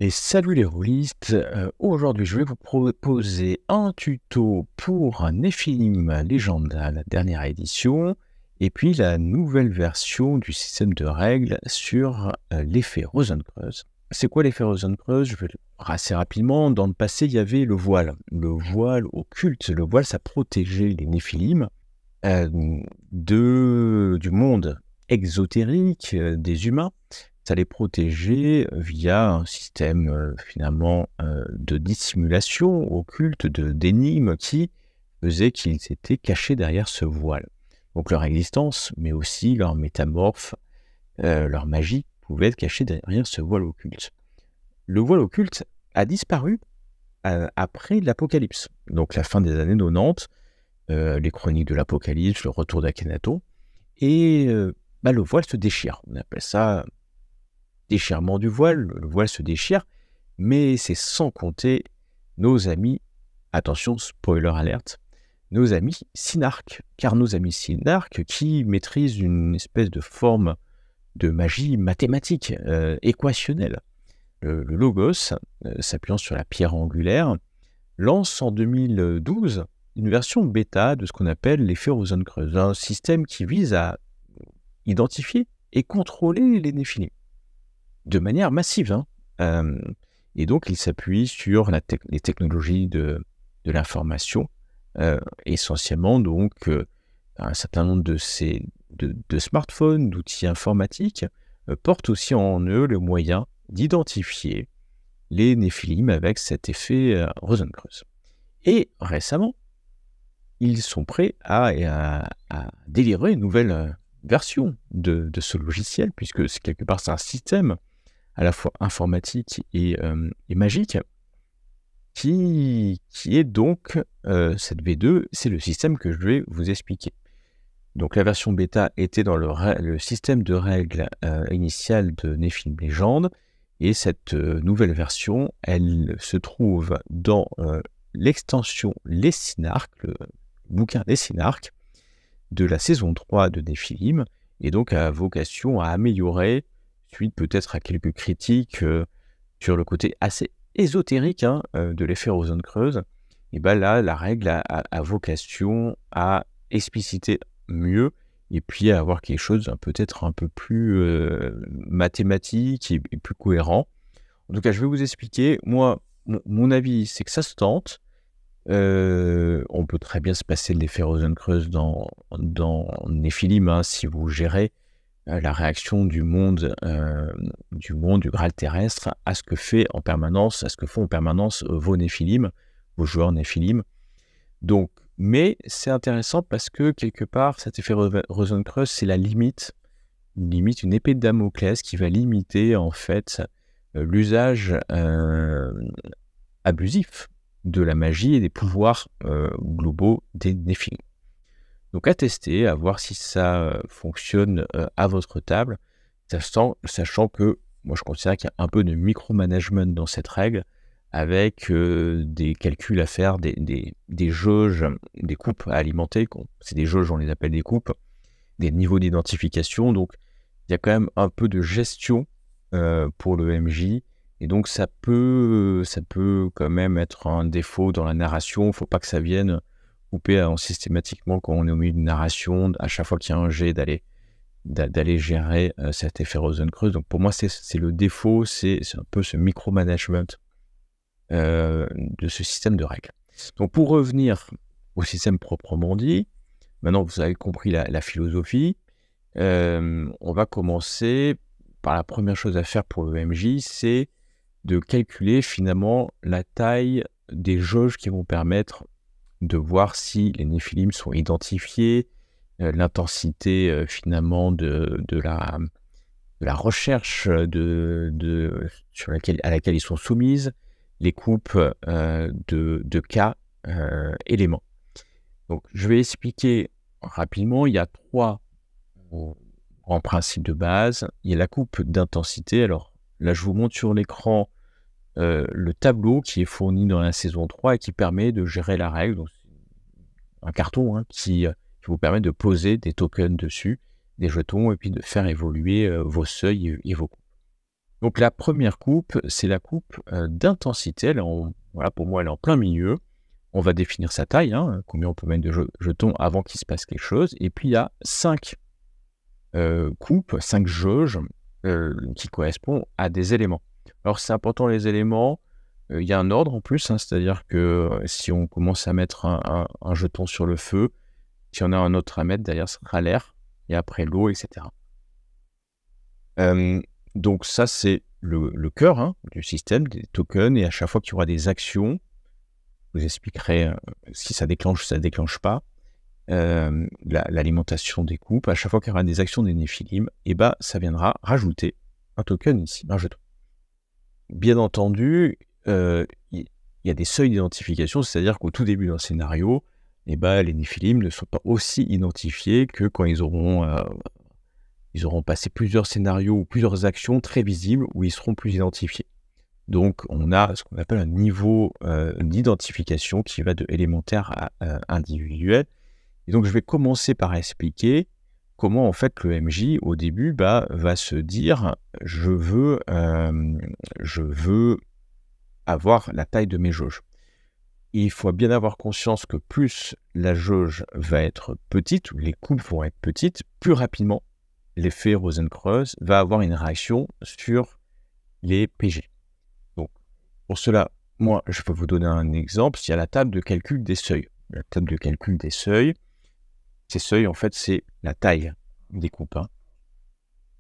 Et salut les rôlistes, aujourd'hui je vais vous proposer un tuto pour Nephilim Legenda, la dernière édition, et puis la nouvelle version du système de règles sur l'effet Rosenkreuz. C'est quoi l'effet Rosenkreuz? Je vais le dire assez rapidement. Dans le passé, il y avait le voile occulte. Le voile, ça protégeait les Néphilim du monde exotérique des humains. Ça les protégeait via un système finalement de dissimulation occulte, d'énigmes qui faisait qu'ils étaient cachés derrière ce voile. Donc leur existence, mais aussi leur métamorphe, leur magie, pouvait être cachée derrière ce voile occulte. Le voile occulte a disparu après l'Apocalypse, donc la fin des années 90, les chroniques de l'Apocalypse, le retour d'Akhenaton, et le voile se déchire. On appelle ça déchirement du voile, le voile se déchire, mais c'est sans compter nos amis, attention, spoiler alerte, nos amis synarques, car nos amis synarques qui maîtrisent une espèce de forme de magie mathématique, équationnelle. Le Logos, s'appuyant sur la pierre angulaire, lance en 2012 une version bêta de ce qu'on appelle l'effet Rosenkreuz, un système qui vise à identifier et contrôler les Néphilim de manière massive. Et donc, il s'appuie sur les technologies de l'information, essentiellement donc un certain nombre de smartphones, d'outils informatiques, portent aussi en eux le moyen d'identifier les Néphilim avec cet effet Rosenkreuz. Et récemment, ils sont prêts à délivrer une nouvelle version de ce logiciel, puisque quelque part c'est un système à la fois informatique et magique, qui est donc cette V2, c'est le système que je vais vous expliquer. Donc la version bêta était dans le système de règles initial de Nephilim Legend, et cette nouvelle version, elle se trouve dans l'extension Les Synarques, le bouquin Les Synarques, de la saison 3 de Nephilim, et donc a vocation à améliorer, suite peut-être à quelques critiques sur le côté assez ésotérique de l'effet Rosenkreuz. Et là, la règle a vocation à expliciter mieux, et puis à avoir quelque chose peut-être un peu plus mathématique et plus cohérent. En tout cas, je vais vous expliquer. Moi, mon avis, c'est que ça se tente. On peut très bien se passer de l'effet Rosenkreuz dans Nephilim, si vous gérez la réaction du monde du Graal terrestre à ce que font en permanence vos Néphilim, vos joueurs Néphilim. Donc, mais c'est intéressant parce que quelque part, cet effet Rosenkreuz, c'est la limite, une épée de Damoclès qui va limiter en fait l'usage abusif de la magie et des pouvoirs globaux des Néphilim. Donc à tester, à voir si ça fonctionne à votre table, sachant que moi je considère qu'il y a un peu de micromanagement dans cette règle, avec des calculs à faire, des jauges, des coupes à alimenter. C'est des jauges, on les appelle des coupes, des niveaux d'identification. Donc il y a quand même un peu de gestion pour le MJ, et donc ça peut quand même être un défaut dans la narration. Il ne faut pas que ça vienne couper systématiquement quand on est au milieu d'une narration, à chaque fois qu'il y a un jet, d'aller gérer cet effet Rosenkreuz. Donc pour moi, c'est le défaut, c'est un peu ce micromanagement de ce système de règles. Donc pour revenir au système proprement dit, maintenant vous avez compris la philosophie, on va commencer par la première chose à faire pour le MJ, c'est de calculer finalement la taille des jauges qui vont permettre de voir si les Néphilim sont identifiés, l'intensité finalement de la recherche à laquelle ils sont soumises, les coupes de cas éléments. Donc je vais expliquer rapidement. Il y a 3 grands principes de base. Il y a la coupe d'intensité. Alors là, je vous montre sur l'écran le tableau qui est fourni dans la saison 3 et qui permet de gérer la règle. Donc, un carton qui vous permet de poser des tokens dessus, des jetons, et puis de faire évoluer vos seuils et vos coupes. Donc la première coupe, c'est la coupe d'intensité. Voilà, pour moi, elle est en plein milieu. On va définir sa taille, hein, combien on peut mettre de jetons avant qu'il se passe quelque chose. Et puis il y a 5 coupes, 5 jauges qui correspondent à des éléments. Alors c'est important les éléments, il y a un ordre en plus, hein, c'est-à-dire que si on commence à mettre un jeton sur le feu, si on a un autre à mettre, derrière ce sera l'air, et après l'eau, etc. Donc ça c'est le cœur, hein, du système, des tokens, et à chaque fois qu'il y aura des actions, je vous expliquerai si ça déclenche ou ça ne déclenche pas, l'alimentation des coupes, à chaque fois qu'il y aura des actions des Néphilim, et ça viendra rajouter un token ici, un jeton. Bien entendu, il y a des seuils d'identification, c'est-à-dire qu'au tout début d'un scénario, les Néphilim ne sont pas aussi identifiés que quand ils auront passé plusieurs scénarios ou plusieurs actions très visibles où ils seront plus identifiés. Donc, on a ce qu'on appelle un niveau d'identification qui va de élémentaire à individuel. Et donc, je vais commencer par expliquer comment, en fait, le MJ, au début, va se dire « je veux avoir la taille de mes jauges ». Il faut bien avoir conscience que plus la jauge va être petite, ou les coupes vont être petites, plus rapidement, l'effet Rosenkreuz va avoir une réaction sur les PG. Donc, pour cela, moi, je peux vous donner un exemple. Il y a la table de calcul des seuils. La table de calcul des seuils, ces seuils, en fait, c'est la taille des coupes. Hein.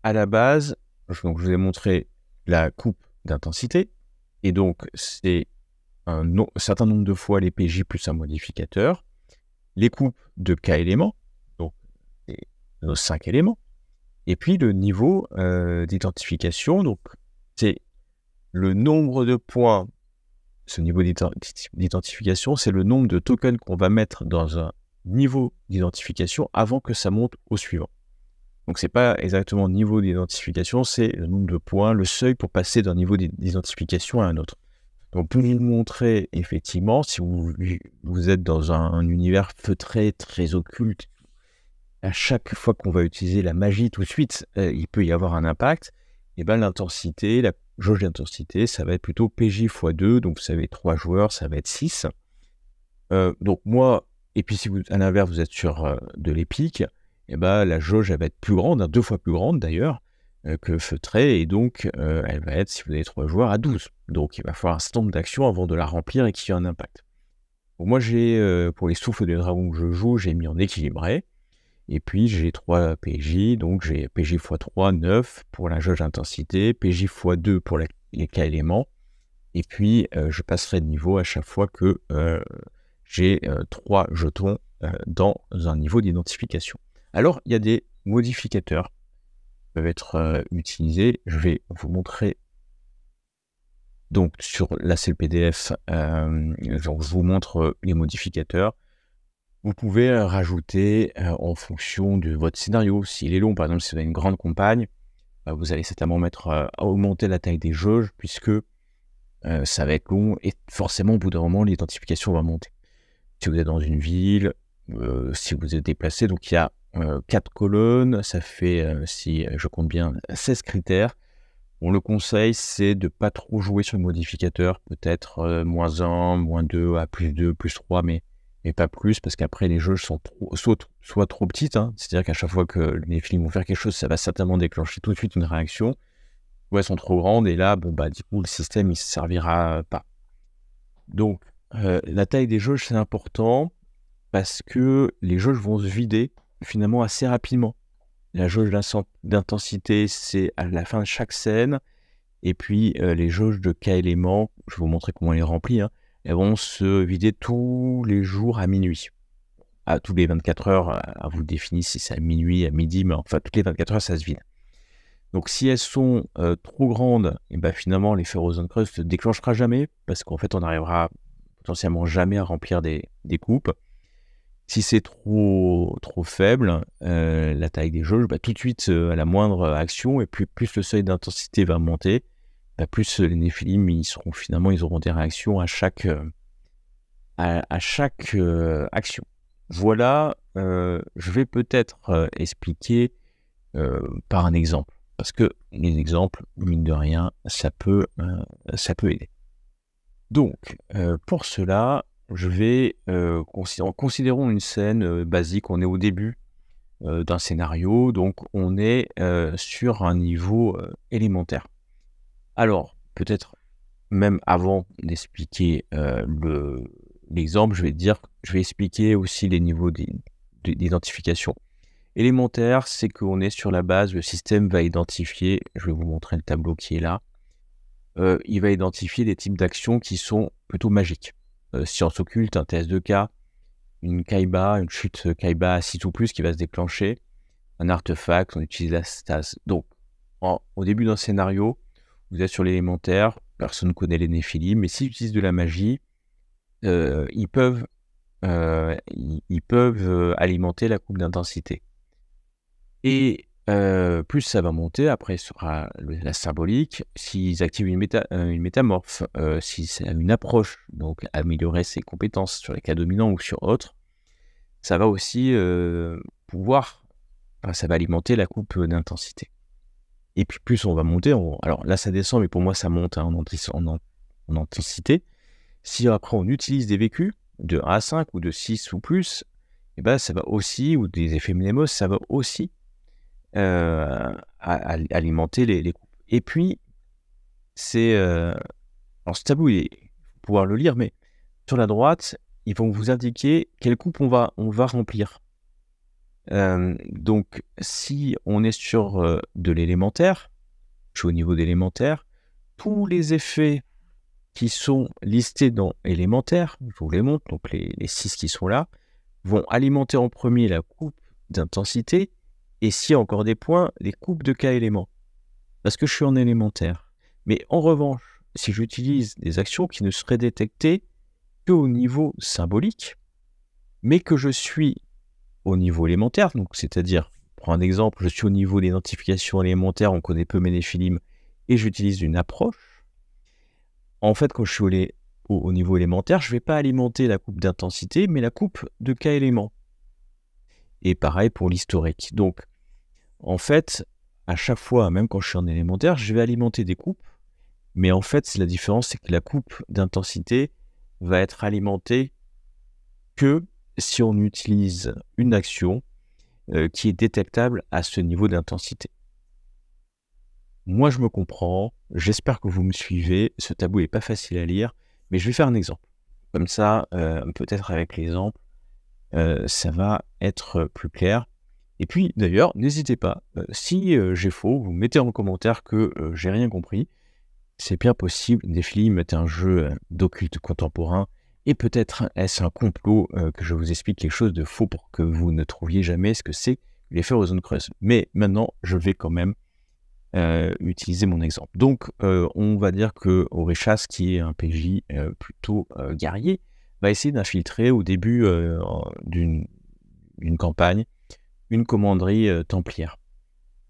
À la base, donc, je vous ai montré la coupe d'intensité, et donc, c'est un certain nombre de fois les PJ plus un modificateur, les coupes de K éléments, donc nos 5 éléments, et puis le niveau d'identification, donc c'est le nombre de points, ce niveau d'identification, c'est le nombre de tokens qu'on va mettre dans un niveau d'identification avant que ça monte au suivant. Donc c'est pas exactement le niveau d'identification, c'est le nombre de points, le seuil pour passer d'un niveau d'identification à un autre. Donc pour vous montrer, effectivement, si vous êtes dans un univers feutré, très occulte, à chaque fois qu'on va utiliser la magie tout de suite, il peut y avoir un impact, et l'intensité, la jauge d'intensité, ça va être plutôt PJ x 2, donc vous savez, 3 joueurs, ça va être 6. Donc moi, et puis si vous, à l'inverse, vous êtes sur de l'épique, la jauge, elle va être plus grande, 2 fois plus grande d'ailleurs, que feutré, et donc elle va être, si vous avez 3 joueurs, à 12. Donc il va falloir un certain nombre d'actions avant de la remplir et qu'il y ait un impact. Bon, moi, pour les souffles des dragons que je joue, j'ai mis en équilibré. Et puis, j'ai 3 PJ, donc j'ai PJ x 3, 9 pour la jauge d'intensité, PJ x 2 pour les K éléments, et puis je passerai de niveau à chaque fois que j'ai 3 jetons dans un niveau d'identification. Alors, il y a des modificateurs qui peuvent être utilisés. Je vais vous montrer. Donc, là, c'est le PDF, je vous montre les modificateurs. Vous pouvez rajouter en fonction de votre scénario. S'il est long, par exemple, si vous avez une grande campagne, vous allez certainement à augmenter la taille des jauges, puisque ça va être long, et forcément, au bout d'un moment, l'identification va monter. Si vous êtes dans une ville, si vous êtes déplacé, donc il y a 4 colonnes, ça fait, si je compte bien, 16 critères. Bon, le conseil, c'est de ne pas trop jouer sur le modificateur, peut-être -1, -2, à +2, +3, mais pas plus, parce qu'après les jauges sont soit trop petites, hein, c'est-à-dire qu'à chaque fois que les films vont faire quelque chose, ça va certainement déclencher tout de suite une réaction, ou elles sont trop grandes, et là, du coup, le système, il ne se servira pas. Donc, la taille des jauges, c'est important, parce que les jauges vont se vider, finalement, assez rapidement. La jauge d'intensité, c'est à la fin de chaque scène, et puis les jauges de K éléments, je vais vous montrer comment on les remplit, hein, elles vont se vider tous les jours à minuit. À tous les 24 heures, à vous définir si c'est à minuit, à midi, mais enfin toutes les 24 heures, ça se vide. Donc si elles sont trop grandes, et finalement l'effet Rosenkreuz ne se déclenchera jamais, parce qu'en fait on n'arrivera potentiellement jamais à remplir des coupes. Si c'est trop faible, la taille des jauges, tout de suite à la moindre action, et puis plus le seuil d'intensité va monter, plus les Néphilim, ils auront des réactions à chaque action. Voilà, je vais peut-être expliquer par un exemple. parce que les exemples, mine de rien, ça peut aider. Donc, pour cela, je vais, considérons une scène basique. On est au début d'un scénario, donc on est sur un niveau élémentaire. Alors, peut-être même avant d'expliquer l'exemple, je vais expliquer aussi les niveaux d'identification. Élémentaire, c'est qu'on est sur la base, le système va identifier, je vais vous montrer le tableau qui est là, il va identifier des types d'actions qui sont plutôt magiques. Science occulte, un test de cas, une Kaiba, une chute Kaiba à 6 ou plus qui va se déclencher, un artefact, on utilise la stase. Donc, au début d'un scénario, vous êtes sur l'élémentaire, personne ne connaît les Néphilim, mais s'ils utilisent de la magie, ils peuvent alimenter la courbe d'intensité. Et plus ça va monter, après ce sera la symbolique, s'ils activent une métamorphe, si c'est une approche, donc améliorer ses compétences sur les cas dominants ou sur autres, ça va aussi ça va alimenter la coupe d'intensité. Et puis plus on va monter, alors là ça descend, mais pour moi ça monte en intensité. Si après on utilise des vécus de 1 à 5 ou de 6 ou plus, et ben ça va aussi, ou des effets mnémos, ça va aussi alimenter les coupes. Et puis, alors ce tableau, il faut pouvoir le lire, mais sur la droite, ils vont vous indiquer quelle coupe on va remplir. Donc, si on est sur de l'élémentaire, je suis au niveau d'élémentaire, tous les effets qui sont listés dans élémentaire, je vous les montre, donc les 6 qui sont là, vont alimenter en premier la coupe d'intensité, et s'il y a encore des points, les coupes de cas éléments. Parce que je suis en élémentaire. Mais en revanche, si j'utilise des actions qui ne seraient détectées qu'au niveau symbolique, mais que je suis au niveau élémentaire, donc c'est-à-dire, pour un exemple, je suis au niveau d'identification élémentaire, on connaît peu mes Néphilim, et j'utilise une approche. En fait, quand je suis au niveau élémentaire, je ne vais pas alimenter la coupe d'intensité, mais la coupe de cas éléments. Et pareil pour l'historique. Donc, en fait, à chaque fois, même quand je suis en élémentaire, je vais alimenter des coupes, mais en fait, la différence, c'est que la coupe d'intensité va être alimentée que si on utilise une action qui est détectable à ce niveau d'intensité. Moi, je me comprends, j'espère que vous me suivez, ce tableau n'est pas facile à lire, mais je vais faire un exemple. Comme ça, peut-être avec l'exemple, ça va être plus clair. Et puis, d'ailleurs, n'hésitez pas, si j'ai faux, vous mettez en commentaire que j'ai rien compris. C'est bien possible, Néphilim est un jeu d'occulte contemporain, et peut-être est-ce un complot que je vous explique quelque chose de faux pour que vous ne trouviez jamais ce que c'est l'effet Ozone Creuse. Mais maintenant, je vais quand même utiliser mon exemple. Donc, on va dire que Orishas, qui est un PJ plutôt guerrier, va essayer d'infiltrer au début d'une campagne une commanderie templière.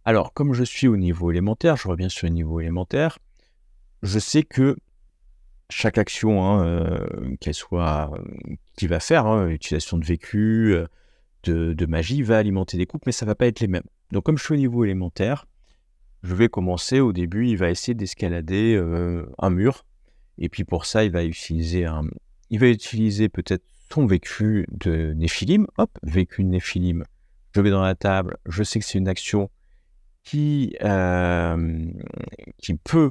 Alors, comme je suis au niveau élémentaire, je reviens sur le niveau élémentaire, je sais que chaque action, qu'elle soit, qu'il va faire, utilisation de vécu, de magie, va alimenter des coupes, mais ça ne va pas être les mêmes. Donc, comme je suis au niveau élémentaire, je vais commencer au début, il va essayer d'escalader un mur, et puis pour ça, il va utiliser peut-être son vécu de Néphilim. Hop, vécu de Néphilim. Je vais dans la table, je sais que c'est une action qui peut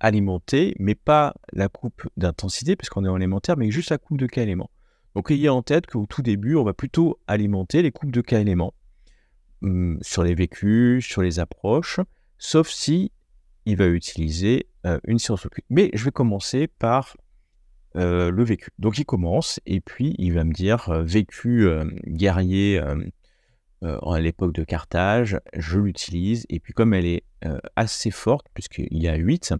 alimenter, mais pas la coupe d'intensité, puisqu'on est en élémentaire, mais juste la coupe de cas éléments. Donc ayez en tête qu'au tout début, on va plutôt alimenter les coupes de cas éléments sur les vécus, sur les approches, sauf si il va utiliser une science occulte. Mais je vais commencer par le vécu. Donc il commence, et puis il va me dire vécu guerrier à l'époque de Carthage, je l'utilise, et puis comme elle est assez forte, puisqu'il y a 8,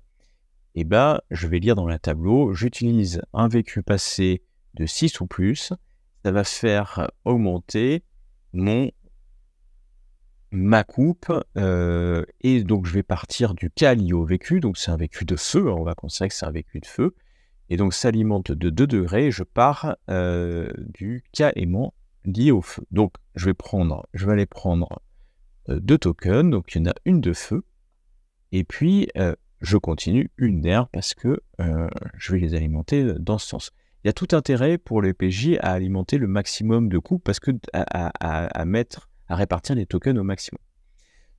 et ben, je vais lire dans la tableau, j'utilise un vécu passé de 6 ou plus, ça va faire augmenter ma coupe, et donc je vais partir du cas lié au vécu, donc c'est un vécu de feu, on va considérer que c'est un vécu de feu, et donc ça alimente de 2 degrés, et je pars du cas aimant lié au feu. Donc je vais aller prendre 2 tokens, donc il y en a une de feu, et puis je continue une d'air parce que je vais les alimenter dans ce sens. Il y a tout intérêt pour les PJ à alimenter le maximum de coups parce que à répartir les tokens au maximum.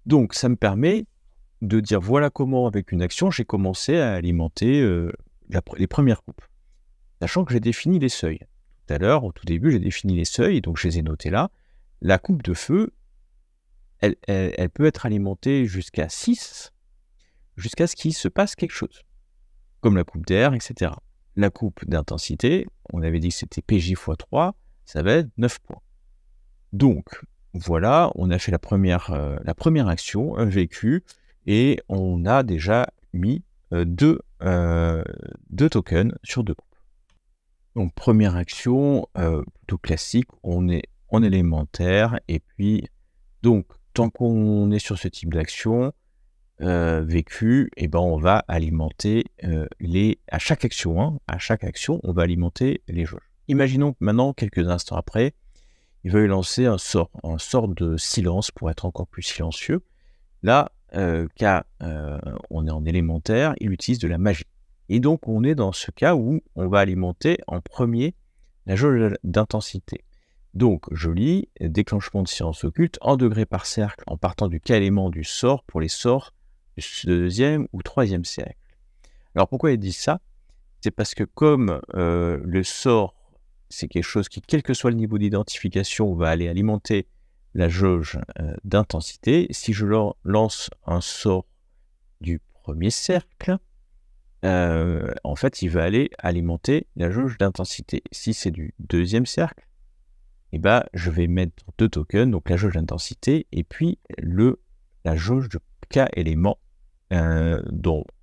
Donc ça me permet de dire voilà comment avec une action j'ai commencé à alimenter les premières coupes, sachant que j'ai défini les seuils. Tout à l'heure, au tout début, j'ai défini les seuils, donc je les ai notés là. La coupe de feu, elle peut être alimentée jusqu'à 6, jusqu'à ce qu'il se passe quelque chose, comme la coupe d'air, etc. La coupe d'intensité, on avait dit que c'était PJ x 3, ça va être 9 points. Donc, voilà, on a fait la première action, un vécu, et on a déjà mis 2 tokens sur 2 coupes. Donc, première action, plutôt classique, on est en élémentaire, et puis, donc, tant qu'on est sur ce type d'action, vécu, et ben on va alimenter à chaque action, on va alimenter les jauges. Imaginons que maintenant, quelques instants après, il veuille lancer un sort de silence pour être encore plus silencieux. Là, on est en élémentaire, il utilise de la magie. Et donc, on est dans ce cas où on va alimenter en premier la jauge d'intensité. Donc, je lis déclenchement de silence occulte en degrés par cercle en partant du cas élément du sort pour les sorts du deuxième ou troisième cercle. Alors, pourquoi il dit ça? C'est parce que comme le sort, c'est quelque chose qui, quel que soit le niveau d'identification, va aller alimenter la jauge d'intensité. Si je lance un sort du premier cercle, en fait, il va aller alimenter la jauge d'intensité. Si c'est du deuxième cercle, eh ben, je vais mettre 2 tokens, donc la jauge d'intensité, et puis la jauge de K élément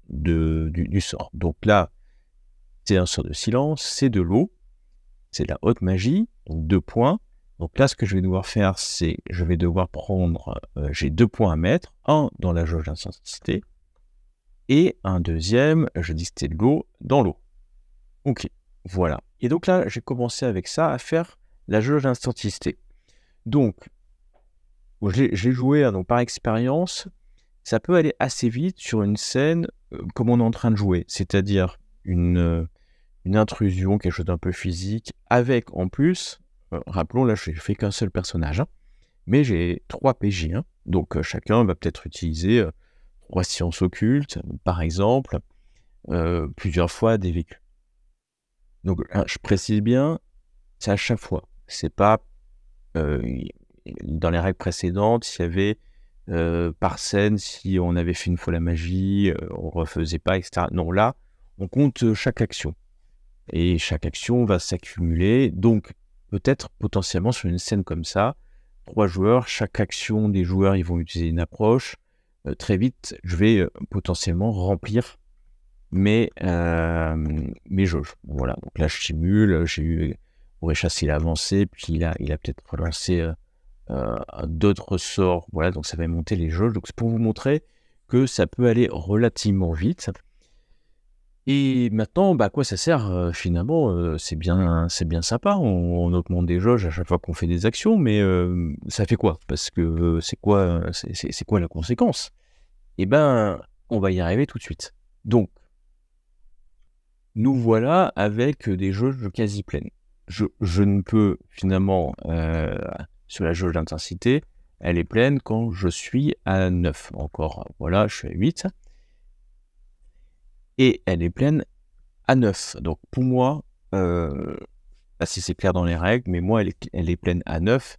du sort. Donc là, c'est un sort de silence, c'est de l'eau, c'est de la haute magie, donc 2 points. Donc là, ce que je vais devoir faire, c'est je vais devoir prendre, j'ai 2 points à mettre, un dans la jauge d'intensité, et un deuxième, je dis que c'était de l'eau, dans l'eau. Ok, voilà. Et donc là, j'ai commencé avec ça à faire la jauge d'intensité. Donc, j'ai joué donc par expérience, ça peut aller assez vite sur une scène comme on est en train de jouer, c'est-à-dire une intrusion, quelque chose d'un peu physique, avec en plus, rappelons là, je n'ai fait qu'un seul personnage, mais j'ai 3 PJ, donc chacun va peut-être utiliser 3 sciences occultes, par exemple, plusieurs fois des vécus. Donc, je précise bien, c'est à chaque fois. C'est pas dans les règles précédentes, il y avait par scène, si on avait fait une fois la magie, on refaisait pas, etc. Non, là, on compte chaque action. Et chaque action va s'accumuler. Donc, peut-être potentiellement sur une scène comme ça, 3 joueurs, chaque action des joueurs, ils vont utiliser une approche. Très vite, je vais potentiellement remplir mes jauges. Voilà, donc là je simule, j'ai eu Oréchas, il a avancé, puis il a peut-être relancé d'autres sorts, voilà, donc ça va monter les jauges. Donc c'est pour vous montrer que ça peut aller relativement vite. Et maintenant, à quoi ça sert finalement c'est bien sympa, on augmente des jauges à chaque fois qu'on fait des actions, mais ça fait quoi? Parce que c'est quoi la conséquence? Eh ben, on va y arriver tout de suite. Donc, nous voilà avec des jauges quasi pleines. Je ne peux finalement, sur la jauge d'intensité, elle est pleine quand je suis à 9. Encore, voilà, je suis à 8. Et elle est pleine à 9. Donc pour moi, si c'est clair dans les règles, mais moi, elle est pleine à 9,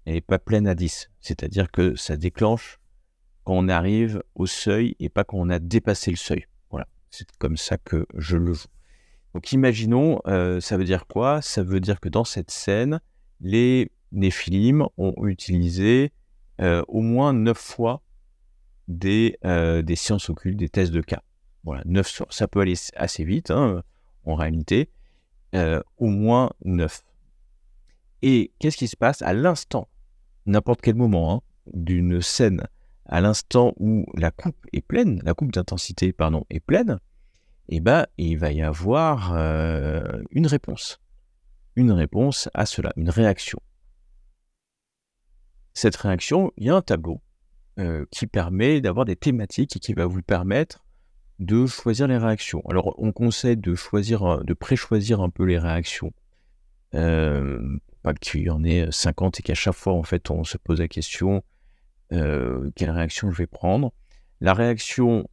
elle n'est pas pleine à 10. C'est-à-dire que ça déclenche quand on arrive au seuil et pas quand on a dépassé le seuil. Voilà, c'est comme ça que je le joue. Donc imaginons, ça veut dire quoi? Ça veut dire que dans cette scène, les Néphilim ont utilisé au moins 9 fois des sciences occultes, des tests de cas. Voilà, 9 sorts. Ça peut aller assez vite, en réalité. Au moins 9. Et qu'est-ce qui se passe à l'instant, n'importe quel moment d'une scène, à l'instant où la coupe est pleine, la coupe d'intensité, pardon, est pleine, eh ben, il va y avoir une réponse à cela, une réaction. Cette réaction, il y a un tableau qui permet d'avoir des thématiques et qui va vous permettre de choisir les réactions. Alors, on conseille de choisir, de pré-choisir un peu les réactions, pas qu'il y en ait 50 et qu'à chaque fois, en fait, on se pose la question, quelle réaction je vais prendre. La réaction,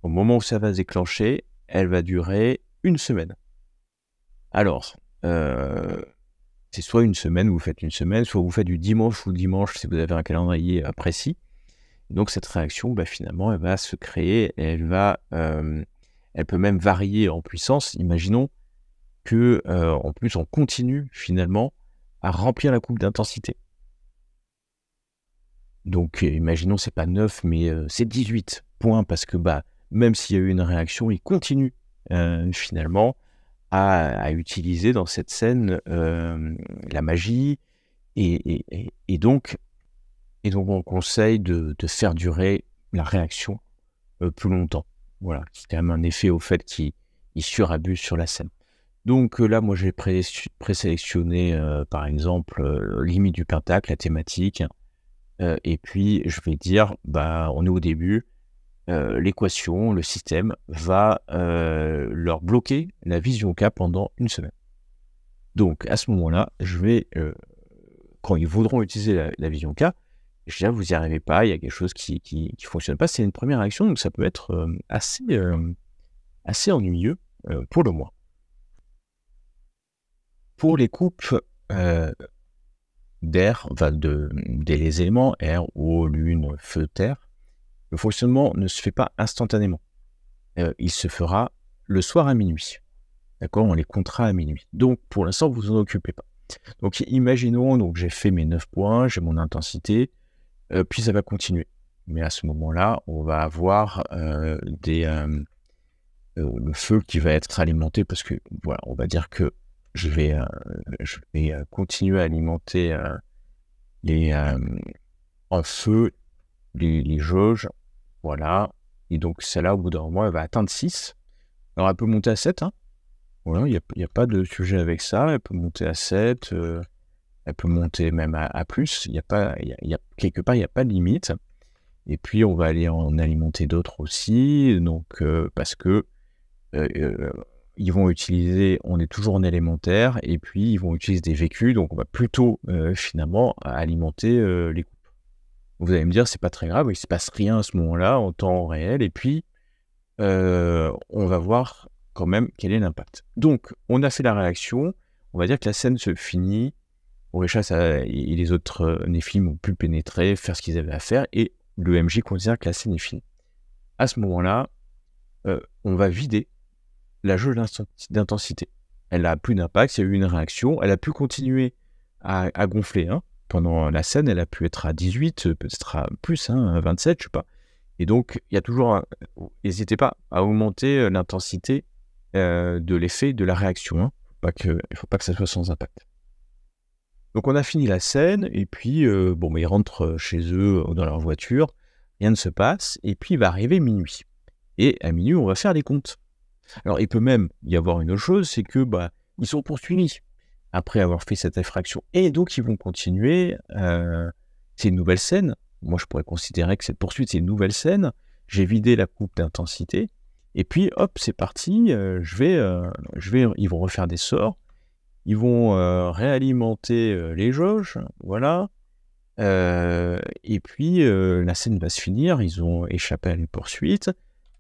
au moment où ça va se déclencher, elle va durer 1 semaine. Alors, c'est soit 1 semaine, vous faites 1 semaine, soit vous faites du dimanche au dimanche si vous avez un calendrier précis. Donc cette réaction, finalement, elle va se créer, elle peut même varier en puissance. Imaginons que, en plus, on continue finalement à remplir la courbe d'intensité. Donc, imaginons c'est pas 9, mais c'est 18 points parce que même s'il y a eu une réaction, il continue finalement à utiliser dans cette scène la magie et donc on conseille de faire durer la réaction plus longtemps. Voilà, c'est quand même un effet au fait qu'il surabuse sur la scène. Donc là, moi j'ai présélectionné par exemple limite du pentacle, la thématique, et puis je vais dire, on est au début, l'équation, le système va leur bloquer la vision K pendant 1 semaine. Donc à ce moment-là, je vais, quand ils voudront utiliser la vision K, je dirais, vous n'y arrivez pas, il y a quelque chose qui fonctionne pas. C'est une première réaction, donc ça peut être assez ennuyeux pour le moins. Pour les coupes d'air, des éléments air, eau, lune, feu, terre, le fonctionnement ne se fait pas instantanément. Il se fera le soir à minuit. D'accord, on les comptera à minuit. Donc pour l'instant, vous en occupez pas. Donc imaginons, donc j'ai fait mes 9 points, j'ai mon intensité, puis ça va continuer. Mais à ce moment-là, on va avoir le feu qui va être alimenté parce que, voilà, on va dire que je vais continuer à alimenter en feu les jauges, voilà. Et donc celle-là, au bout d'un moment, elle va atteindre 6. Alors elle peut monter à 7, hein. Voilà, il n'y a pas de sujet avec ça. Elle peut monter à 7, elle peut monter même à plus. Quelque part, il n'y a pas de limite. Et puis, on va aller en alimenter d'autres aussi. Donc, parce que ils vont utiliser, on est toujours en élémentaire, et puis ils vont utiliser des vécus. Donc, on va plutôt finalement alimenter les coupes. Vous allez me dire, c'est pas très grave, il ne se passe rien à ce moment-là en temps réel. Et puis, on va voir quand même quel est l'impact. Donc, on a fait la réaction. On va dire que la scène se finit. Orisha et les autres Néphilim ont pu pénétrer, faire ce qu'ils avaient à faire, et le MJ considère que la scène est finie. À ce moment-là, on va vider la jauge d'intensité. Elle n'a plus d'impact, il y a eu une réaction, elle a pu continuer à gonfler. Pendant la scène, elle a pu être à 18, peut-être à plus, à 27, je sais pas. Et donc, il y a toujours n'hésitez pas à augmenter l'intensité de l'effet de la réaction. Il ne faut pas que ça soit sans impact. Donc on a fini la scène, et puis ils rentrent chez eux dans leur voiture, rien ne se passe, et puis il va arriver minuit. Et à minuit, on va faire les comptes. Alors il peut même y avoir une autre chose, c'est que ils sont poursuivis après avoir fait cette infraction. Et donc ils vont continuer, c'est une nouvelle scène. Moi je pourrais considérer que cette poursuite c'est une nouvelle scène. J'ai vidé la coupe d'intensité, et puis hop, c'est parti, ils vont refaire des sorts. Ils vont réalimenter les jauges, voilà. Et puis la scène va se finir, ils ont échappé à une poursuite,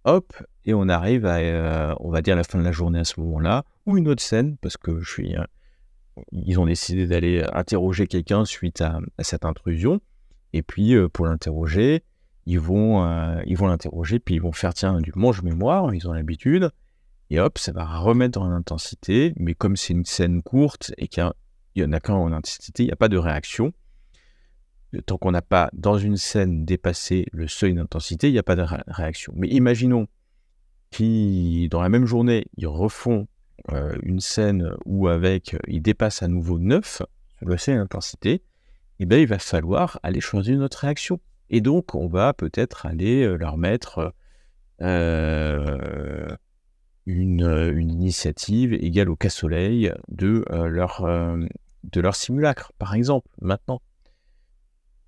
hop, et on arrive à, on va dire, la fin de la journée à ce moment-là, ou une autre scène, parce que ils ont décidé d'aller interroger quelqu'un suite à cette intrusion, et puis pour l'interroger, ils vont l'interroger, puis ils vont faire, du mange-mémoire, ils ont l'habitude, et hop, ça va remettre en intensité, mais comme c'est une scène courte et qu'il y en a qu'un en intensité, il n'y a pas de réaction. Tant qu'on n'a pas, dans une scène, dépassé le seuil d'intensité, il n'y a pas de réaction. Mais imaginons qu'ils, dans la même journée, ils refont une scène où ils dépassent à nouveau 9 sur le seuil d'intensité, et il va falloir aller choisir une autre réaction. Et donc, on va peut-être aller leur mettre une initiative égale au cas-soleil de leur simulacre, par exemple, maintenant.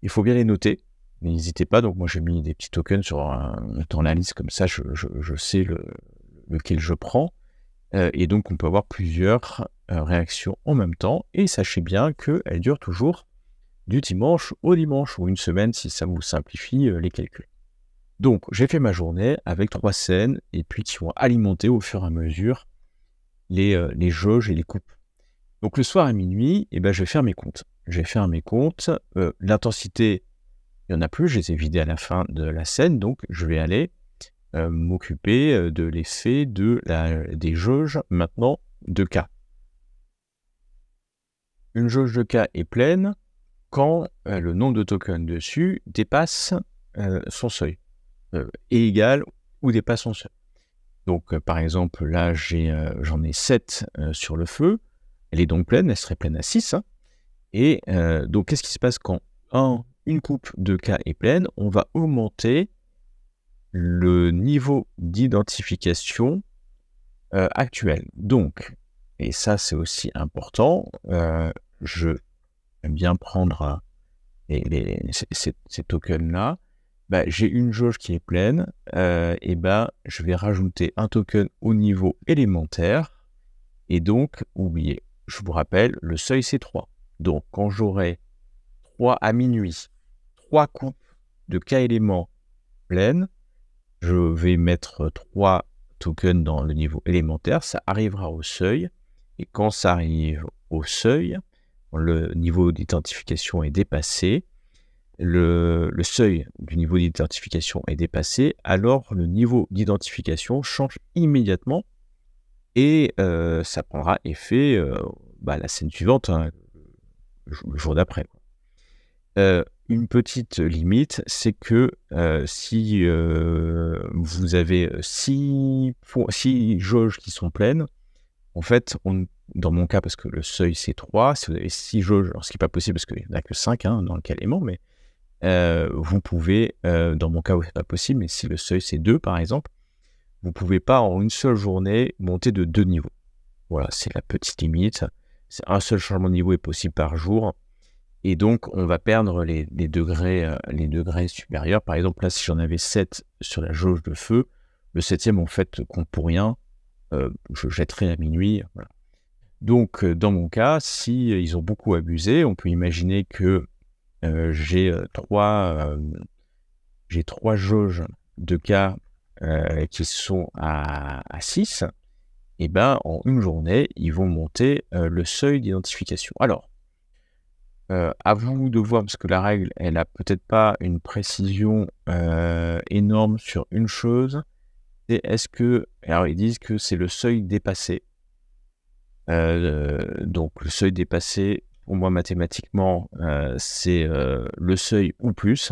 Il faut bien les noter, n'hésitez pas. Donc moi j'ai mis des petits tokens dans la liste, comme ça je sais lequel je prends. Et donc on peut avoir plusieurs réactions en même temps. Et sachez bien qu'elles durent toujours du dimanche au dimanche, ou une semaine si ça vous simplifie les calculs. Donc j'ai fait ma journée avec 3 scènes, et puis qui vont alimenter au fur et à mesure les jauges et les coupes. Donc le soir à minuit, je vais faire mes comptes. L'intensité, il n'y en a plus, je les ai vidés à la fin de la scène, donc je vais aller m'occuper de l'effet des jauges maintenant de K. Une jauge de K est pleine quand le nombre de tokens dessus dépasse son seuil, est égal ou dépasse son seuil. Donc par exemple, là j'en ai 7 sur le feu, elle est donc pleine, elle serait pleine à 6. Hein. Et donc qu'est-ce qui se passe quand une coupe de K est pleine? On va augmenter le niveau d'identification actuel. Donc, et ça c'est aussi important, je aime bien prendre ces tokens-là. J'ai une jauge qui est pleine, je vais rajouter un token au niveau élémentaire, et donc, oubliez, je vous rappelle, le seuil c'est 3. Donc, quand j'aurai 3 à minuit, 3 coupes de K éléments pleines, je vais mettre 3 tokens dans le niveau élémentaire, ça arrivera au seuil, et quand ça arrive au seuil, le niveau d'identification est dépassé, le seuil du niveau d'identification est dépassé, alors le niveau d'identification change immédiatement, et ça prendra effet la scène suivante, hein, le jour d'après. Une petite limite, c'est que si vous avez 6 jauges qui sont pleines, en fait, dans mon cas, parce que le seuil c'est 3, si vous avez 6 jauges, alors ce qui n'est pas possible parce qu'il n'y en a que 5 dans le cas élément, mais vous pouvez, dans mon cas où c'est pas possible, mais si le seuil c'est 2 par exemple, vous ne pouvez pas en une seule journée monter de 2 niveaux. Voilà, c'est la petite limite. Un seul changement de niveau est possible par jour. Et donc, on va perdre les degrés supérieurs. Par exemple, là, si j'en avais 7 sur la jauge de feu, le 7e, en fait, compte pour rien. Je jetterai à minuit. Voilà. Donc, dans mon cas, si ils ont beaucoup abusé, on peut imaginer que j'ai 3 jauges de cas qui sont à 6. Et en une journée, ils vont monter le seuil d'identification. Alors, à vous de voir, parce que la règle, elle a peut-être pas une précision énorme sur une chose. Et alors ils disent que c'est le seuil dépassé. Donc le seuil dépassé, pour moi mathématiquement, c'est le seuil ou plus.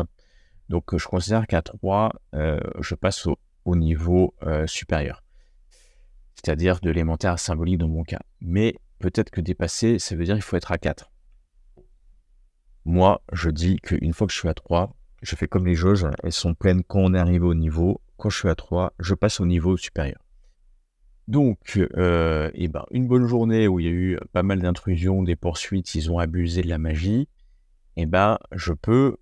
Donc je considère qu'à 3, je passe au niveau supérieur. C'est-à-dire de l'élémentaire symbolique dans mon cas. Mais peut-être que dépasser, ça veut dire qu'il faut être à 4. Moi, je dis qu'une fois que je suis à 3, je fais comme les jauges, elles sont pleines quand on est arrivé au niveau. Quand je suis à 3, je passe au niveau supérieur. Donc, une bonne journée où il y a eu pas mal d'intrusions, des poursuites, ils ont abusé de la magie, je peux,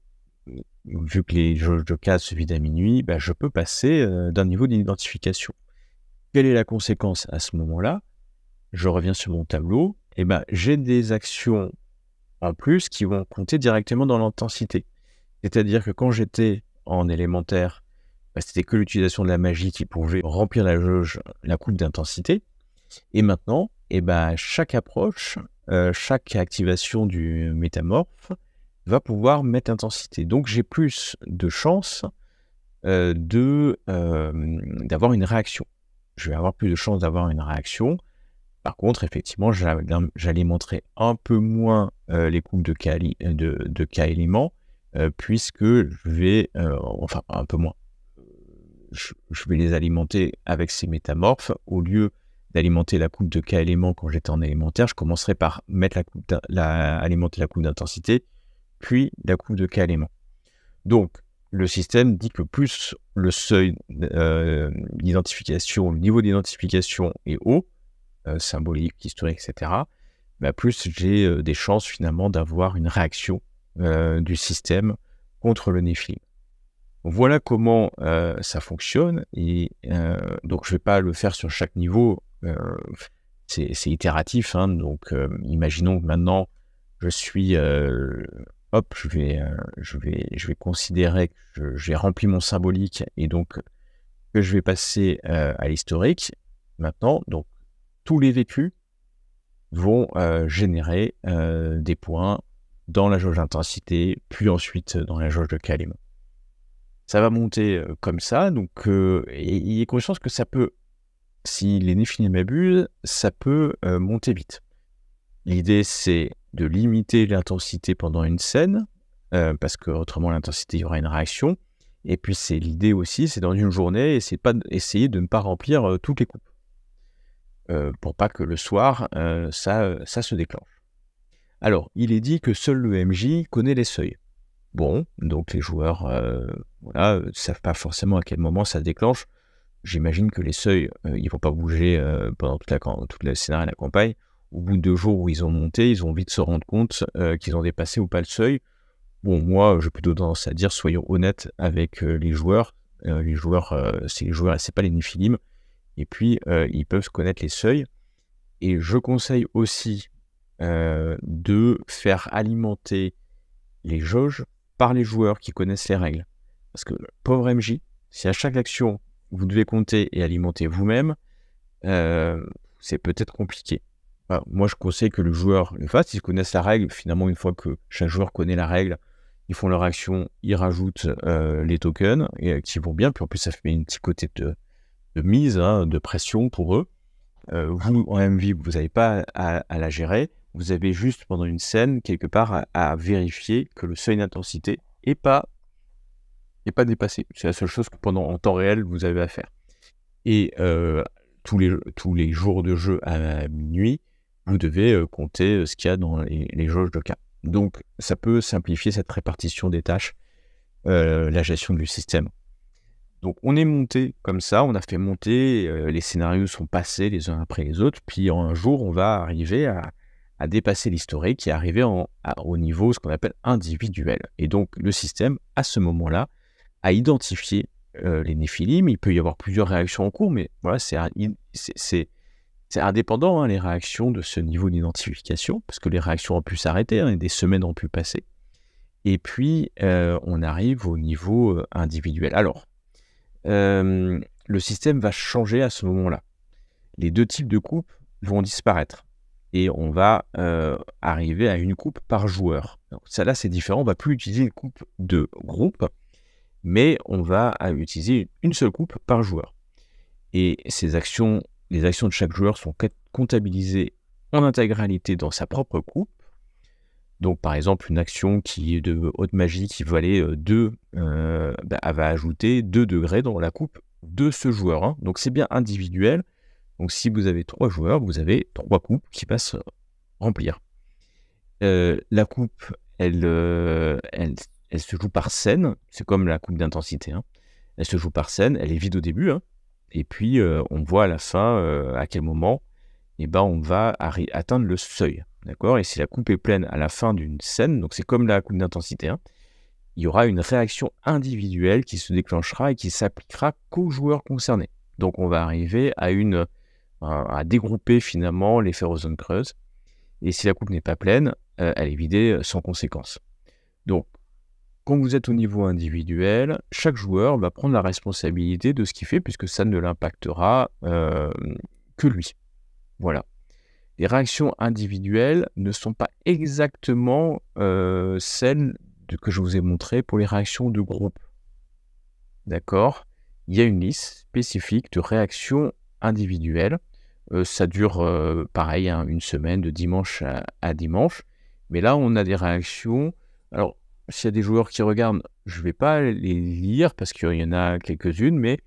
vu que les jauges de cas se vident à minuit, je peux passer d'un niveau d'identification. Quelle est la conséquence à ce moment-là? Je reviens sur mon tableau, j'ai des actions en plus qui vont compter directement dans l'intensité. C'est-à-dire que quand j'étais en élémentaire, c'était que l'utilisation de la magie qui pouvait remplir la coupe d'intensité. Et maintenant, chaque approche, chaque activation du métamorphe va pouvoir mettre intensité. Donc j'ai plus de chances d'avoir une réaction. Je vais avoir plus de chances d'avoir une réaction. Par contre, effectivement, j'allais montrer un peu moins les coupes de K éléments, puisque je vais, un peu moins. Je vais les alimenter avec ces métamorphes. Au lieu d'alimenter la coupe de K éléments quand j'étais en élémentaire, je commencerai par mettre alimenter la coupe d'intensité, puis la coupe de K éléments. Donc, le système dit que plus le seuil d'identification, le niveau d'identification est haut, symbolique, historique, etc., plus j'ai des chances finalement d'avoir une réaction du système contre le Néphilim. Voilà comment ça fonctionne, et donc je ne vais pas le faire sur chaque niveau, c'est itératif, hein, donc imaginons que maintenant je suis, hop, je vais considérer que j'ai rempli mon symbolique et donc que je vais passer à l'historique. Maintenant, donc tous les vécus vont générer des points dans la jauge d'intensité, puis ensuite dans la jauge de Kalim. Ça va monter comme ça, donc et il est conscient que ça peut, si les Néphilim abusent, ça peut monter vite. L'idée, c'est de limiter l'intensité pendant une scène, parce que autrement l'intensité, il y aura une réaction. Et puis l'idée aussi, c'est dans une journée, essayer de ne pas remplir toutes les coupes, pour pas que le soir, ça se déclenche. Alors, il est dit que seul le MJ connaît les seuils. Bon, donc les joueurs ne savent pas forcément à quel moment ça se déclenche. J'imagine que les seuils, ils ne vont pas bouger pendant toute la scénario de la campagne. Au bout de 2 jours où ils ont monté, ils vont vite se rendre compte qu'ils ont dépassé ou pas le seuil. Bon, moi, j'ai plutôt tendance à dire, soyons honnêtes avec les joueurs. Les joueurs, c'est pas les Néphilim. Et puis, ils peuvent connaître les seuils. Et je conseille aussi de faire alimenter les jauges par les joueurs qui connaissent les règles. Parce que, pauvre MJ, si à chaque action, vous devez compter et alimenter vous-même, c'est peut-être compliqué. Enfin, moi, je conseille que le joueur le fasse. S'ils connaissent la règle, finalement, une fois que chaque joueur connaît la règle, ils font leur action, ils rajoutent les tokens qui vont bien. Puis en plus, ça fait un petit côté de mise, hein, de pression pour eux. Vous, en MV, vous n'avez pas à la gérer. Vous avez juste, pendant une scène, quelque part, à vérifier que le seuil d'intensité n'est pas dépassé. C'est la seule chose que en temps réel, vous avez à faire. Et tous les jours de jeu à minuit, vous devez compter ce qu'il y a dans les jauges de cas. Donc, ça peut simplifier cette répartition des tâches, la gestion du système. Donc, on est monté comme ça, on a fait monter, les scénarios sont passés les uns après les autres, puis un jour, on va arriver à dépasser l'historique et arriver au niveau, ce qu'on appelle individuel. Et donc, le système, à ce moment-là, a identifié les Néphilim. Il peut y avoir plusieurs réactions en cours, mais voilà, c'est indépendant, hein, les réactions de ce niveau d'identification, parce que les réactions ont pu s'arrêter, hein, et des semaines ont pu passer. Et puis, on arrive au niveau individuel. Alors, le système va changer à ce moment-là. Les 2 types de coupes vont disparaître. Et on va arriver à une coupe par joueur. Alors, ça là, c'est différent. On ne va plus utiliser une coupe de groupe, mais on va utiliser une seule coupe par joueur. Et les actions de chaque joueur sont comptabilisées en intégralité dans sa propre coupe. Donc, par exemple, une action qui est de haute magie qui va aller elle va ajouter 2 degrés dans la coupe de ce joueur, hein. Donc, c'est bien individuel. Donc, si vous avez 3 joueurs, vous avez 3 coupes qui passent se remplir. La coupe, elle se joue par scène. C'est comme la coupe d'intensité, hein. Elle se joue par scène. Elle est vide au début, hein. Et puis, on voit à la fin à quel moment on va atteindre le seuil. D'accord ? Et si la coupe est pleine à la fin d'une scène, donc c'est comme la coupe d'intensité, hein, il y aura une réaction individuelle qui se déclenchera et qui s'appliquera qu'aux joueurs concernés. Donc, on va arriver à dégrouper finalement les ferrozones creuses. Et si la coupe n'est pas pleine, elle est vidée sans conséquence. Donc, quand vous êtes au niveau individuel, chaque joueur va prendre la responsabilité de ce qu'il fait, puisque ça ne l'impactera que lui. Voilà. Les réactions individuelles ne sont pas exactement celles que je vous ai montrées pour les réactions de groupe. D'accord ? Il y a une liste spécifique de réactions individuelles. Ça dure pareil, hein, une semaine, de dimanche à dimanche. Mais là, on a des réactions. Alors, s'il y a des joueurs qui regardent, je ne vais pas les lire parce qu'il y en a quelques-unes, mais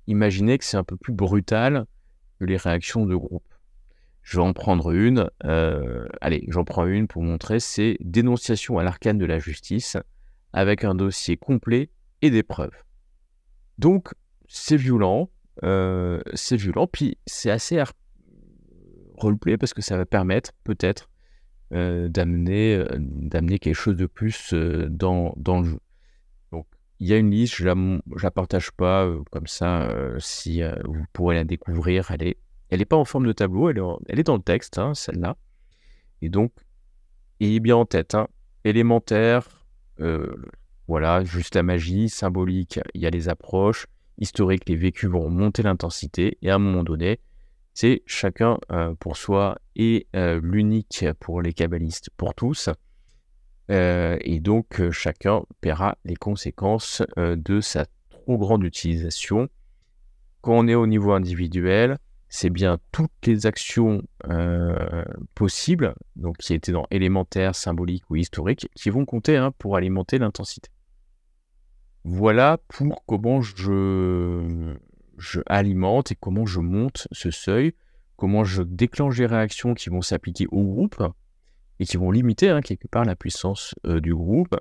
imaginez que c'est un peu plus brutal que les réactions de groupe. Je vais en prendre une. Allez, j'en prends une pour montrer. C'est dénonciation à l'arcane de la justice avec un dossier complet et des preuves. Donc, c'est violent. Puis c'est assez roleplay parce que ça va permettre peut-être d'amener quelque chose de plus dans le jeu. il y a une liste, je la partage pas comme ça, si vous pourrez la découvrir. Elle est pas en forme de tableau, elle est dans le texte, hein, celle-là. Et donc, ayez bien en tête, hein, élémentaire, voilà, juste la magie, symbolique, il y a les approches, historique, les vécus vont monter l'intensité, et à un moment donné, c'est chacun pour soi et l'unique pour les kabbalistes, pour tous. Et donc, chacun paiera les conséquences de sa trop grande utilisation. Quand on est au niveau individuel, c'est bien toutes les actions possibles, donc qui étaient dans élémentaire, symbolique ou historique, qui vont compter hein, pour alimenter l'intensité. Voilà pour comment je alimente et comment je monte ce seuil, comment je déclenche des réactions qui vont s'appliquer au groupe et qui vont limiter hein, quelque part la puissance du groupe,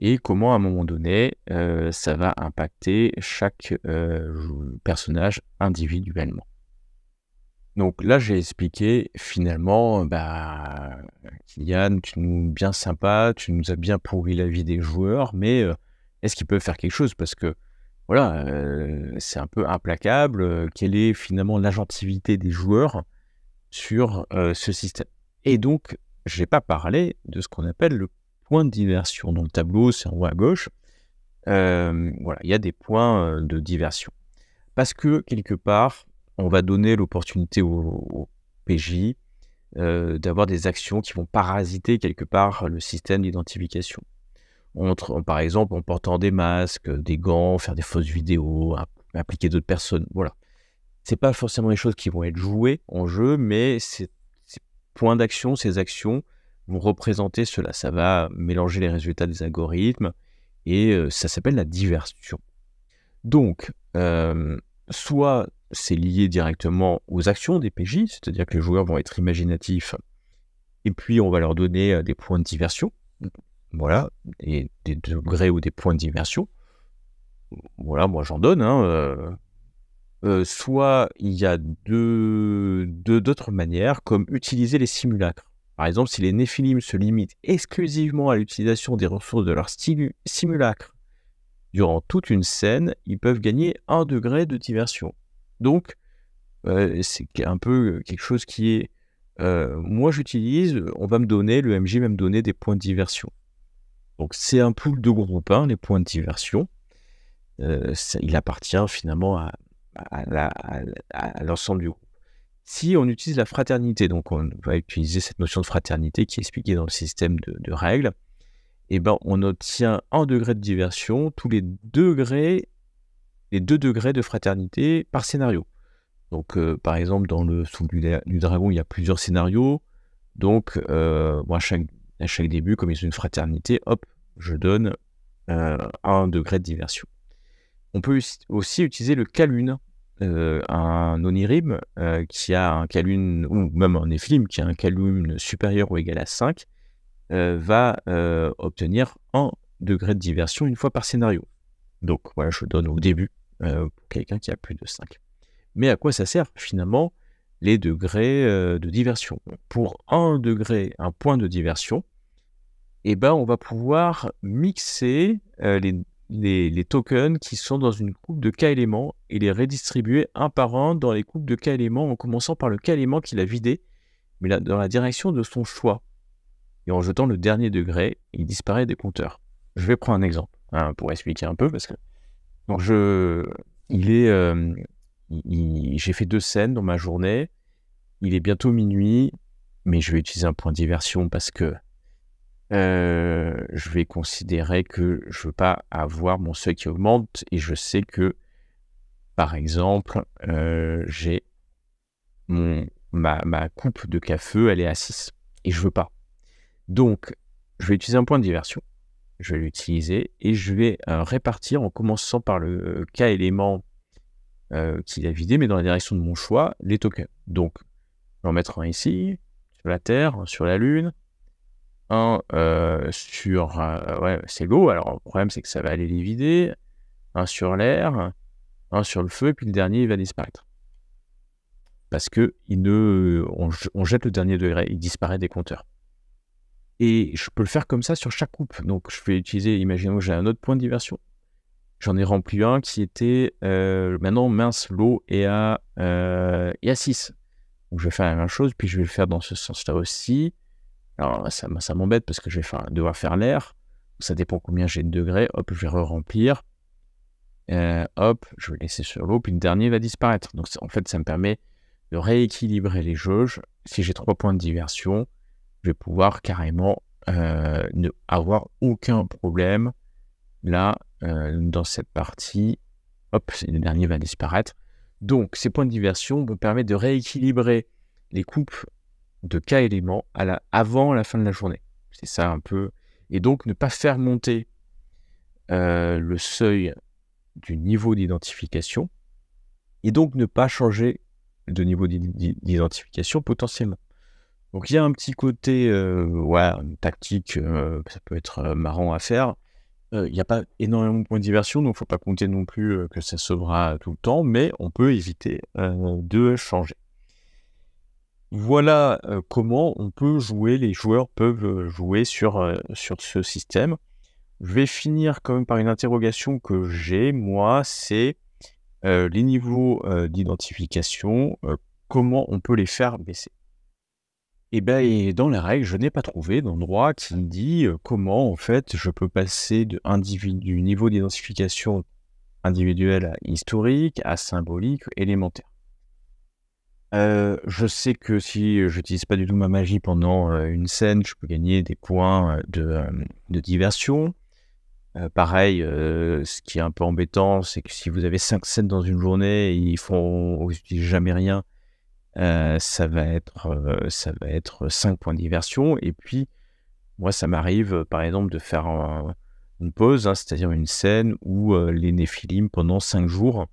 et comment à un moment donné ça va impacter chaque personnage individuellement. Donc là j'ai expliqué finalement, Kylian, tu nous bien sympa, tu nous as bien pourri la vie des joueurs, mais est-ce qu'ils peuvent faire quelque chose? Parce que voilà, c'est un peu implacable, quelle est finalement l'agentivité des joueurs sur ce système? Et donc, je n'ai pas parlé de ce qu'on appelle le point de diversion. Dans le tableau, c'est en haut à gauche. Voilà, il y a des points de diversion. Parce que, quelque part, on va donner l'opportunité au PJ d'avoir des actions qui vont parasiter quelque part le système d'identification. Par exemple, en portant des masques, des gants, faire des fausses vidéos, impliquer d'autres personnes, voilà. C'est pas forcément des choses qui vont être jouées en jeu, mais ces points d'action, ces actions vont représenter cela. Ça va mélanger les résultats des algorithmes et ça s'appelle la diversion. Donc, soit c'est lié directement aux actions des PJ, c'est-à-dire que les joueurs vont être imaginatifs et puis on va leur donner des points de diversion, voilà, et des degrés ou des points de diversion. Voilà, moi j'en donne, hein, soit il y a d'autres manières, comme utiliser les simulacres. Par exemple, si les Néphilim se limitent exclusivement à l'utilisation des ressources de leur simulacre durant toute une scène, ils peuvent gagner 1 degré de diversion. Donc, c'est un peu quelque chose qui est... moi, j'utilise, le MJ va me donner des points de diversion. Donc, c'est un pool de groupe 1, les points de diversion. Il appartient finalement à l'ensemble du groupe. Si on utilise la fraternité, donc on va utiliser cette notion de fraternité qui est expliquée dans le système de règles, et ben on obtient 1 degré de diversion tous les 2 degrés de fraternité par scénario. Donc par exemple dans le Souffle du Dragon, il y a plusieurs scénarios, donc moi à chaque début, comme ils ont une fraternité, hop, je donne 1 degré de diversion. On peut aussi utiliser le Kalun, un Onirim qui a un Kalun, ou même un Néphilim qui a un Kalun supérieur ou égal à 5, va obtenir 1 degré de diversion une fois par scénario. Donc voilà, je donne au début pour quelqu'un qui a plus de 5. Mais à quoi ça sert finalement les degrés de diversion? Pour 1 degré, 1 point de diversion, eh ben, on va pouvoir mixer les tokens qui sont dans une coupe de K-éléments et les redistribuer un par un dans les coupes de K-éléments, en commençant par le K-élément qu'il a vidé, mais là, dans la direction de son choix. Et en jetant le dernier degré, il disparaît des compteurs. Je vais prendre un exemple hein, pour expliquer un peu, parce que donc j'ai fait 2 scènes dans ma journée, il est bientôt minuit, mais je vais utiliser un point de diversion parce que je vais considérer que je ne veux pas avoir mon seuil qui augmente, et je sais que, par exemple, j'ai ma coupe de K-feu, elle est à 6, et je ne veux pas. Donc, je vais utiliser un point de diversion, je vais l'utiliser, et je vais répartir en commençant par le K-élément qu'il a vidé, mais dans la direction de mon choix, les tokens. Donc, je vais en mettre un ici, sur la Terre, un sur la Lune, un sur... ouais, c'est l'eau, alors le problème c'est que ça va aller les vider, un sur l'air, un sur le feu, et puis le dernier il va disparaître. Parce que on jette le dernier degré, il disparaît des compteurs. Et je peux le faire comme ça sur chaque coupe. Donc je vais utiliser, imaginons que j'ai un autre point de diversion. J'en ai rempli un qui était maintenant mince, l'eau est à 6. Donc je vais faire la même chose, puis je vais le faire dans ce sens-là aussi. Alors ça m'embête parce que je vais devoir faire l'air. Ça dépend combien j'ai de degrés. Hop, je vais re-remplir. Hop, je vais laisser sur l'eau, puis le dernier va disparaître. Donc en fait, ça me permet de rééquilibrer les jauges. Si j'ai 3 points de diversion, je vais pouvoir carrément ne avoir aucun problème. Là, dans cette partie, hop, le dernier va disparaître. Donc, ces points de diversion me permettent de rééquilibrer les coupes de K éléments avant la fin de la journée. C'est ça un peu. Et donc, ne pas faire monter le seuil du niveau d'identification et donc ne pas changer de niveau d'identification potentiellement. Donc, il y a un petit côté tactique, ça peut être marrant à faire. Il n'y a pas énormément de points de diversion, donc il ne faut pas compter non plus que ça sauvera tout le temps, mais on peut éviter de changer. Voilà comment on peut jouer, les joueurs peuvent jouer sur ce système. Je vais finir quand même par une interrogation que j'ai, moi, c'est les niveaux d'identification, comment on peut les faire baisser? Et dans la règle, je n'ai pas trouvé d'endroit qui me dit comment, en fait, je peux passer du niveau d'identification individuel à historique, à symbolique, élémentaire. Je sais que si je n'utilise pas du tout ma magie pendant une scène, je peux gagner des points de diversion. Pareil, ce qui est un peu embêtant, c'est que si vous avez 5 scènes dans une journée et vous n'utilisez jamais rien, ça va être 5 points de diversion. Et puis, moi, ça m'arrive, par exemple, de faire une pause, c'est-à-dire une scène où les Néphilim, pendant 5 jours,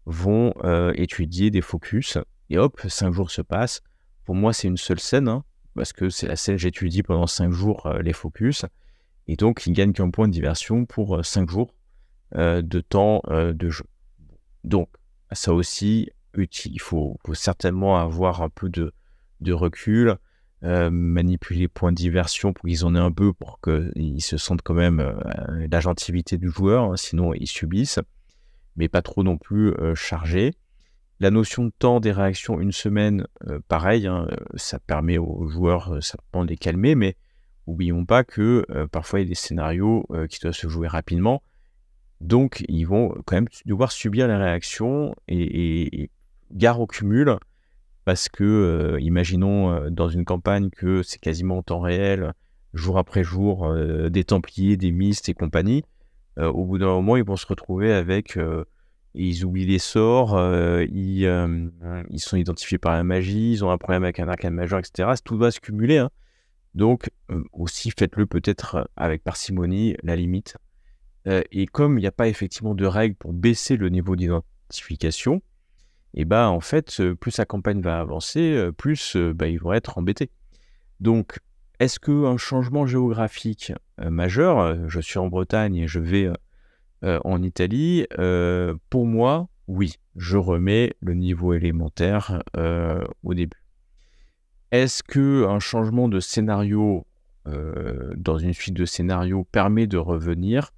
vont étudier des focus. Et hop, 5 jours se passent. Pour moi, c'est une seule scène, parce que c'est la scène que j'étudie pendant 5 jours, les focus. Et donc, ils gagnent qu'un point de diversion pour 5 jours de temps de jeu. Donc, ça aussi, il faut certainement avoir un peu de recul, manipuler les points de diversion pour qu'ils en aient un peu, pour qu'ils se sentent quand même l'agentivité du joueur, sinon ils subissent, mais pas trop non plus chargés. La notion de temps des réactions, une semaine, pareil, ça permet aux joueurs certainement de les calmer, mais n'oublions pas que parfois il y a des scénarios qui doivent se jouer rapidement. Donc, ils vont quand même devoir subir la réaction et gare au cumul, parce que, imaginons dans une campagne que c'est quasiment en temps réel, jour après jour, des Templiers, des Mystes et compagnie. Au bout d'un moment, ils vont se retrouver avec... ils oublient les sorts, ils sont identifiés par la magie, ils ont un problème avec un arcane majeur, etc. Tout va se cumuler. Donc, aussi, faites-le peut-être avec parcimonie, la limite. Et comme il n'y a pas effectivement de règles pour baisser le niveau d'identification, et en fait, plus la campagne va avancer, plus ils vont être embêtés. Donc, est-ce qu'un changement géographique majeur, je suis en Bretagne et je vais en Italie, pour moi, oui, je remets le niveau élémentaire au début. Est-ce qu'un changement de scénario dans une suite de scénarios permet de revenir?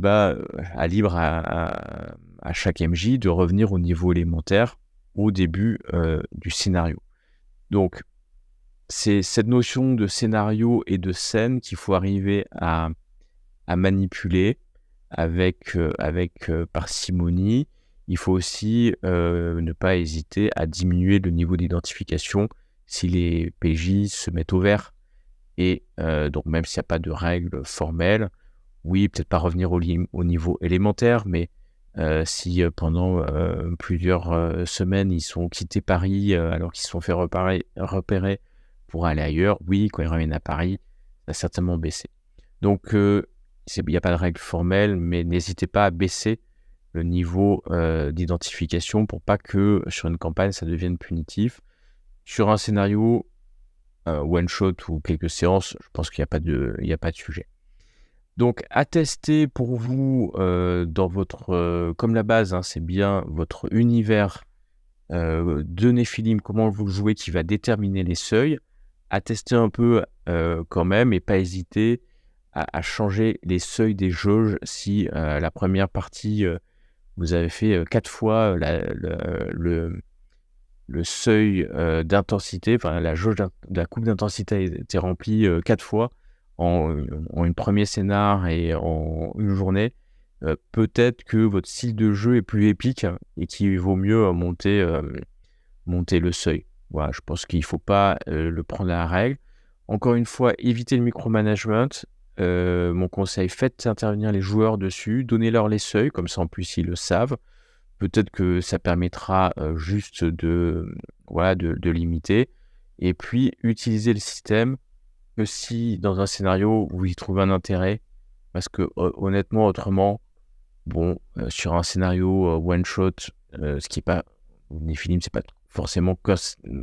À libre à chaque MJ de revenir au niveau élémentaire au début du scénario. Donc, c'est cette notion de scénario et de scène qu'il faut arriver à manipuler avec parcimonie. Il faut aussi ne pas hésiter à diminuer le niveau d'identification si les PJ se mettent au vert. Et donc, même s'il n'y a pas de règles formelles, oui, peut-être pas revenir au niveau élémentaire, mais si pendant plusieurs semaines, ils sont quittés Paris alors qu'ils se sont fait repérer pour aller ailleurs, oui, quand ils reviennent à Paris, ça va certainement baisser. Donc, il n'y a pas de règle formelle, mais n'hésitez pas à baisser le niveau d'identification pour pas que sur une campagne, ça devienne punitif. Sur un scénario one-shot ou quelques séances, je pense qu'il n'y a pas de sujet. Donc, à tester pour vous dans votre... comme la base, c'est bien votre univers de Néphilim, comment vous le jouez, qui va déterminer les seuils. À tester un peu quand même et pas hésiter à changer les seuils des jauges si la première partie, vous avez fait 4 fois le seuil d'intensité, enfin la jauge de la coupe d'intensité a été remplie 4 fois en une premier scénar et en une journée. Peut-être que votre style de jeu est plus épique et qu'il vaut mieux monter le seuil. Voilà, je pense qu'il ne faut pas le prendre à la règle. Encore une fois, évitez le micromanagement. Mon conseil, faites intervenir les joueurs dessus, donnez-leur les seuils, comme ça en plus ils le savent. Peut-être que ça permettra juste de limiter. Et puis, utilisez le système que si dans un scénario vous y trouvez un intérêt, parce que honnêtement, autrement, bon, sur un scénario one-shot, ce qui n'est pas, Nephilim, c'est pas forcément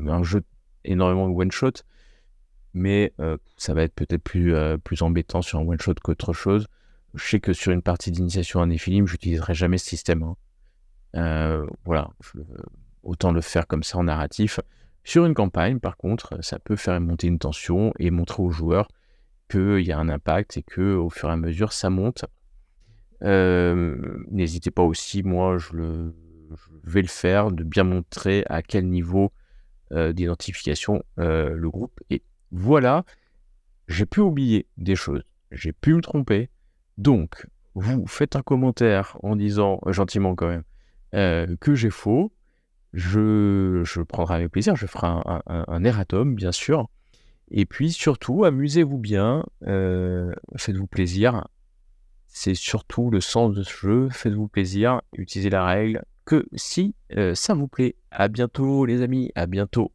un jeu énormément de one-shot, mais ça va être peut-être plus embêtant sur un one-shot qu'autre chose. Je sais que sur une partie d'initiation à Nephilim, je n'utiliserai jamais ce système, hein. Voilà, autant le faire comme ça en narratif. Sur une campagne, par contre, ça peut faire monter une tension et montrer aux joueurs qu'il y a un impact et qu'au fur et à mesure, ça monte. N'hésitez pas aussi, moi je vais le faire, de bien montrer à quel niveau d'identification le groupe est. Voilà, j'ai pu oublier des choses, j'ai pu me tromper, donc vous faites un commentaire en disant, gentiment quand même, que j'ai faux, je prendrai avec plaisir, je ferai un erratum, bien sûr, et puis surtout, amusez-vous bien, faites-vous plaisir, c'est surtout le sens de ce jeu, faites-vous plaisir, utilisez la règle que si ça vous plaît. À bientôt les amis, à bientôt.